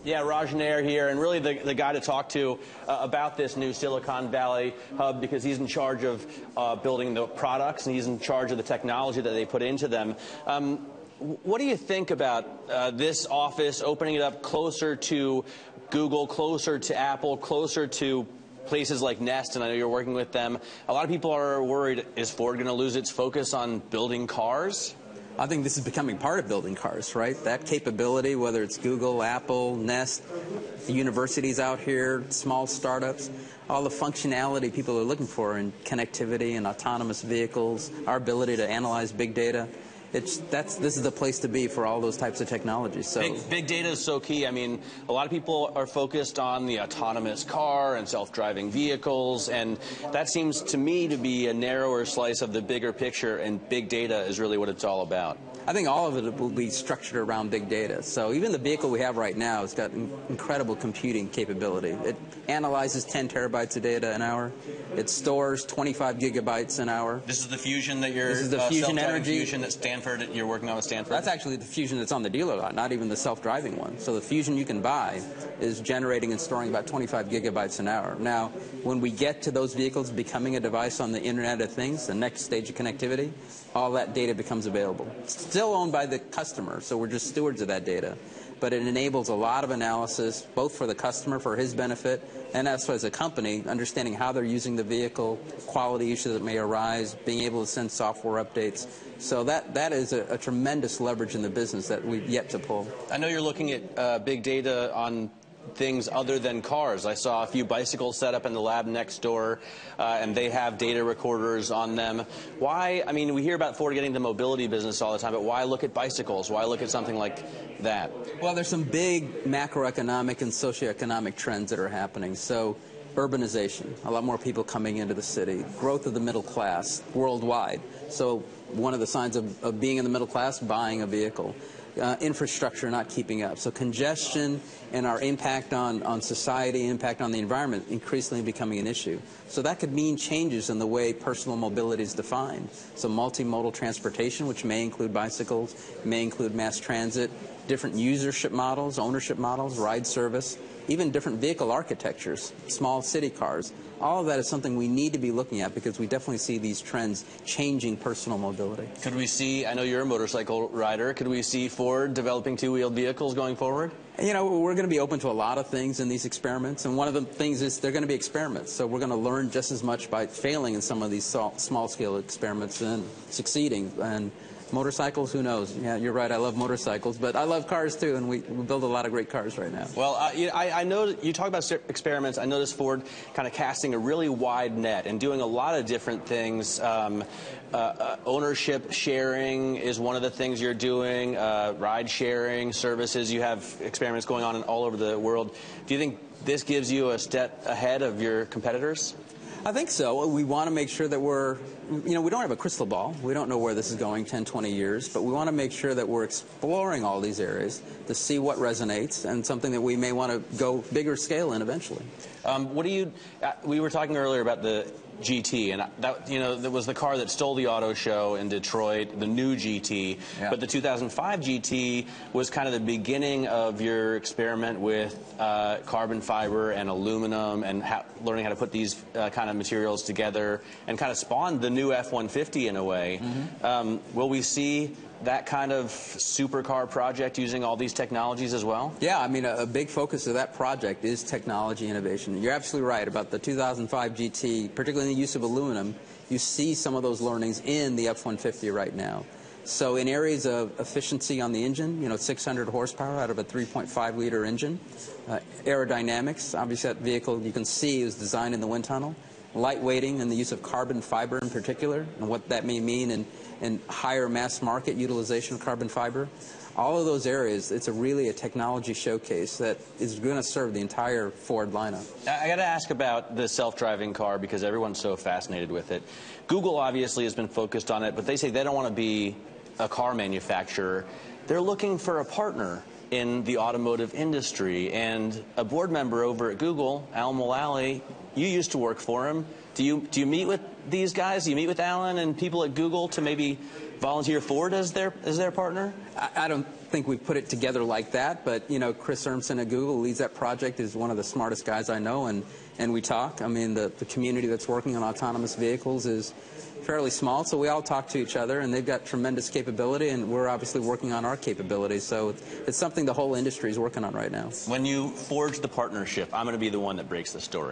Yeah, Raj Nair here, and really the guy to talk to about this new Silicon Valley hub, because he's in charge of building the products and he's in charge of the technology that they put into them. What do you think about this office, opening it up closer to Google, closer to Apple, closer to places like Nest, and I know you're working with them? A lot of people are worried, is Ford going to lose its focus on building cars? I think this is becoming part of building cars, right? That capability, whether it's Google, Apple, Nest, the universities out here, small startups, all the functionality people are looking for in connectivity and autonomous vehicles, our ability to analyze big data. This is the place to be for all those types of technologies. So big data is so key. I mean, a lot of people are focused on the autonomous car and self-driving vehicles, and that seems to me to be a narrower slice of the bigger picture, and big data is really what it's all about. I think all of it will be structured around big data. So even the vehicle we have right now has got incredible computing capability. It analyzes 10 terabytes of data an hour. It stores 25 gigabytes an hour. This is the Fusion that you're... This is the Fusion Energy. Fusion that you're working on with Stanford? That's actually the Fusion that's on the dealer lot, not even the self-driving one. So the Fusion you can buy is generating and storing about 25 gigabytes an hour. Now, when we get to those vehicles becoming a device on the Internet of Things, the next stage of connectivity, all that data becomes available. It's still owned by the customer, so we're just stewards of that data. But it enables a lot of analysis, both for the customer, for his benefit, and us as a company, understanding how they're using the vehicle, quality issues that may arise, being able to send software updates. So that is a tremendous leverage in the business that we've yet to pull. I know you're looking at big data on things other than cars. I saw a few bicycles set up in the lab next door, and they have data recorders on them. Why? I mean, we hear about Ford getting the mobility business all the time, but why look at bicycles? Why look at something like that? Well, there's some big macroeconomic and socioeconomic trends that are happening. So urbanization, a lot more people coming into the city, growth of the middle class worldwide. So one of the signs of being in the middle class, buying a vehicle. Infrastructure not keeping up. So congestion and our impact on society, impact on the environment, increasingly becoming an issue. So that could mean changes in the way personal mobility is defined. So multimodal transportation, which may include bicycles, may include mass transit, different usership models, ownership models, ride service, even different vehicle architectures, small city cars. All of that is something we need to be looking at, because we definitely see these trends changing personal mobility. Could we see, I know you're a motorcycle rider, could we see Ford developing two-wheeled vehicles going forward? You know, we're going to be open to a lot of things in these experiments, and one of the things is they're going to be experiments. So we're going to learn just as much by failing in some of these small-scale experiments and succeeding. And motorcycles, who knows? Yeah, you're right, I love motorcycles, but I love cars too, and we build a lot of great cars right now. Well, I know you talk about experiments. I noticed Ford kind of casting a really wide net and doing a lot of different things. Ownership sharing is one of the things you're doing, ride sharing services. You have experiments going on all over the world. Do you think this gives you a step ahead of your competitors? I think so. We want to make sure that we don't have a crystal ball. We don't know where this is going 10, 20 years, but we want to make sure that we're exploring all these areas to see what resonates, and something that we may want to go bigger scale in eventually. We were talking earlier about the GT, and that was the car that stole the auto show in Detroit, the new GT. Yeah. But the 2005 GT was kind of the beginning of your experiment with carbon fiber and aluminum, and learning how to put these kind of materials together, and kind of spawned the new F-150 in a way. Mm-hmm. Will we see that kind of supercar project using all these technologies as well? Yeah, I mean, a big focus of that project is technology innovation. You're absolutely right about the 2005 GT, particularly in the use of aluminum. You see some of those learnings in the F-150 right now. So in areas of efficiency on the engine, 600 horsepower out of a 3.5-liter engine. Aerodynamics, obviously that vehicle you can see is designed in the wind tunnel. Lightweighting and the use of carbon fiber in particular, and what that may mean in higher mass market utilization of carbon fiber. All of those areas, it's really a technology showcase that is going to serve the entire Ford lineup. I got to ask about the self-driving car, because everyone's so fascinated with it. Google obviously has been focused on it, but they say they don't want to be a car manufacturer. They're looking for a partner in the automotive industry, and a board member over at Google, Al Mulally, you used to work for him. Do you meet with these guys? Do you meet with Alan and people at Google to maybe volunteer Ford as their partner? I don't think we've put it together like that, but, you know, Chris Urmson at Google leads that project, is one of the smartest guys I know, and we talk. I mean, the community that's working on autonomous vehicles is fairly small, so we all talk to each other, and they've got tremendous capability, and we're obviously working on our capabilities. So it's something the whole industry is working on right now. When you forge the partnership, I'm going to be the one that breaks the story.